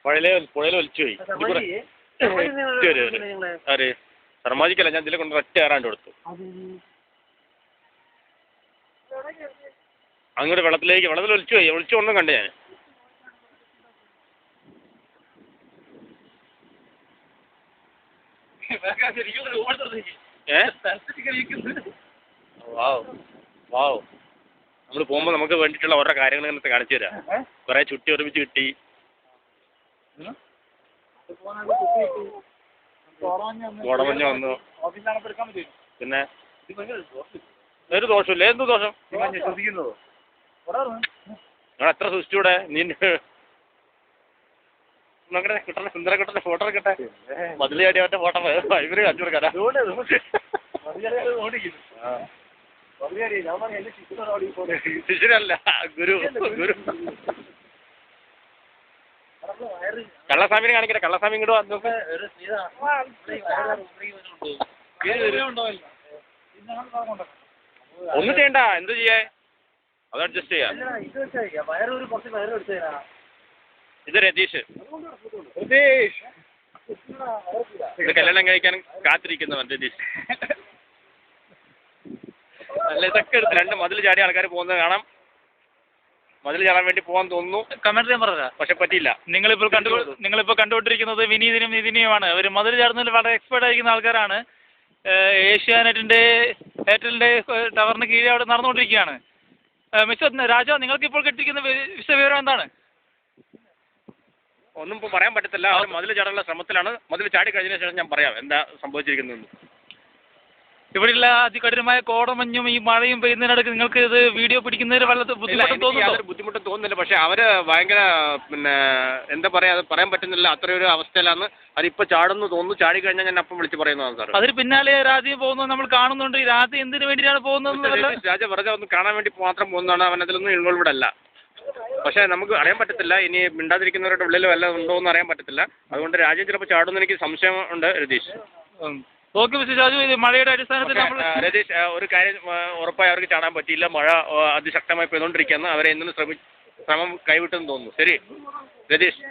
പുഴയിൽ ഒലിച്ചു പോയി. ആര് സർമാജിക്കല്ല, ഞാൻ ഇതിലെ കൊണ്ട് ഒറ്റ ഏറാണ്ട് കൊടുത്തു. അങ്ങോട്ട് വെള്ളത്തിൽ ഒലിച്ചു പോയി. ഒളിച്ചു കൊണ്ടും കണ്ടു ഞാൻ. വാവ് നമ്മൾ പോകുമ്പോൾ നമുക്ക് വേണ്ടിയിട്ടുള്ള ഓരോ കാര്യങ്ങൾ ഇങ്ങനത്തെ കാണിച്ചു തരാം. കുറെ ചുട്ടി ഒരുമിച്ച് കിട്ടി. കോടമഞ്ഞ് വന്നു. പിന്നെ ഒരു ദോഷമില്ല. എന്ത് ദോഷം? നിങ്ങൾ എത്ര സൂക്ഷിച്ചൂടെ? നീ നോക്കട്ടെ, കിട്ടണ സുന്ദരം കിട്ടണ ഫോട്ടോ കിട്ടെ. മതിൽ ചാടി അവൻ്റെ ഫോട്ടോ ഇവര് കാണിച്ചു കൊടുക്കാനാ. ശിശുരല്ല, ഗുരു. കള്ളസ്വാമിനെ കാണിക്കട്ടെ. കള്ളസ്വാമി ഇങ്ങോട്ട് വന്നു. ഒന്നും ചെയ്യണ്ട. എന്ത് ചെയ്യാ? അത് അഡ്ജസ്റ്റ് ചെയ്യാം. ഇത് രതീഷ്. ഇത് കല്യാണം കഴിക്കാൻ കാത്തിരിക്കുന്നവൻ രതീഷ്. അല്ല, ഇതൊക്കെ എടുത്ത് രണ്ട് മതിൽ ചാടി ആൾക്കാർ പോകുന്നത് കാണാം. മതിൽ ചാടാൻ വേണ്ടി പോകാൻ തോന്നുന്നു. കമന്റ് ഞാൻ പറഞ്ഞതാ, പക്ഷെ പറ്റിയില്ല. നിങ്ങളിപ്പോൾ കണ്ടുകൊണ്ടിരിക്കുന്നത് വിനീതിനും നിതിനിയുമാണ്. അവർ മതിൽ ചാടുന്നതിൽ വളരെ എക്സ്പേർട്ട് ആയിരിക്കുന്ന ആൾക്കാരാണ്. ഏഷ്യാനെറ്റിന്റെ എയർടെലിന്റെ ടവറിന് കീഴെ അവിടെ നടന്നുകൊണ്ടിരിക്കുകയാണ്. മിസ്റ്റർ രാജ, നിങ്ങൾക്ക് ഇപ്പോൾ കിട്ടിയിരിക്കുന്ന വിവരം എന്താണ്? ഒന്നും ഇപ്പോൾ പറയാൻ പറ്റത്തില്ല. അവർ മതിൽ ചാടാനുള്ള ശ്രമത്തിലാണ്. മതിൽ ചാടി കഴിഞ്ഞതിന് ശേഷം ഞാൻ പറയാം എന്താ സംഭവിച്ചിരിക്കുന്നതെന്ന്. ഇവിടെയുള്ള അതികഠിനമായ കോടമഞ്ഞും ഈ മഴയും പെയ്യുന്നതിനിടയ്ക്ക് നിങ്ങൾക്ക് ഇത് വീഡിയോ പിടിക്കുന്നതിന് വല്ല ബുദ്ധിമുട്ടും തോന്നുന്നില്ല. പക്ഷെ അവര് ഭയങ്കര എന്താ പറയാ, അത് പറയാൻ പറ്റുന്നില്ല. അത്രയൊരു അവസ്ഥയിലാണ്. അതിപ്പോൾ ചാടുന്നു തോന്നുന്നു. ചാടി കഴിഞ്ഞാൽ ഞാൻ അപ്പം വിളിച്ച് പറയുന്നതാണ് സാർ. അതിന് പിന്നാലെ രാജ്യം പോകുന്നത് നമ്മൾ കാണുന്നുണ്ട്. ഈ രാജ്യം എന്തിനു വേണ്ടിയാണ് പോകുന്നത്? രാജ വെറുതെ ഒന്ന് കാണാൻ വേണ്ടി മാത്രം പോകുന്നതാണ്. അവൻ അതിലൊന്നും ഇൻവോൾവ്ഡ് അല്ല. പക്ഷെ നമുക്ക് അറിയാൻ പറ്റത്തില്ല. ഇനി മിണ്ടാതിരിക്കുന്നവരുടെ ഉള്ളിൽ വല്ലതും ഉണ്ടോ എന്ന് അറിയാൻ പറ്റത്തില്ല. അതുകൊണ്ട് രാജ്യം ചിലപ്പോൾ ചാടുമെന്ന് എനിക്ക് സംശയം ഉണ്ട് രതീഷ്. ഓക്കെ മിസ്റ്റർ രാജു, ഇത് മഴയുടെ അടിസ്ഥാനത്തിൽ രതീഷ്, ഒരു കാര്യം ഉറപ്പായി അവർക്ക് ചാടാൻ പറ്റിയില്ല. മഴ അതിശക്തമായി പെയ്തുകൊണ്ടിരിക്കുകയാണ്. അവരെ എന്തിനും ശ്രമം കൈവിട്ടെന്ന് തോന്നുന്നു. ശരി രതീഷ്.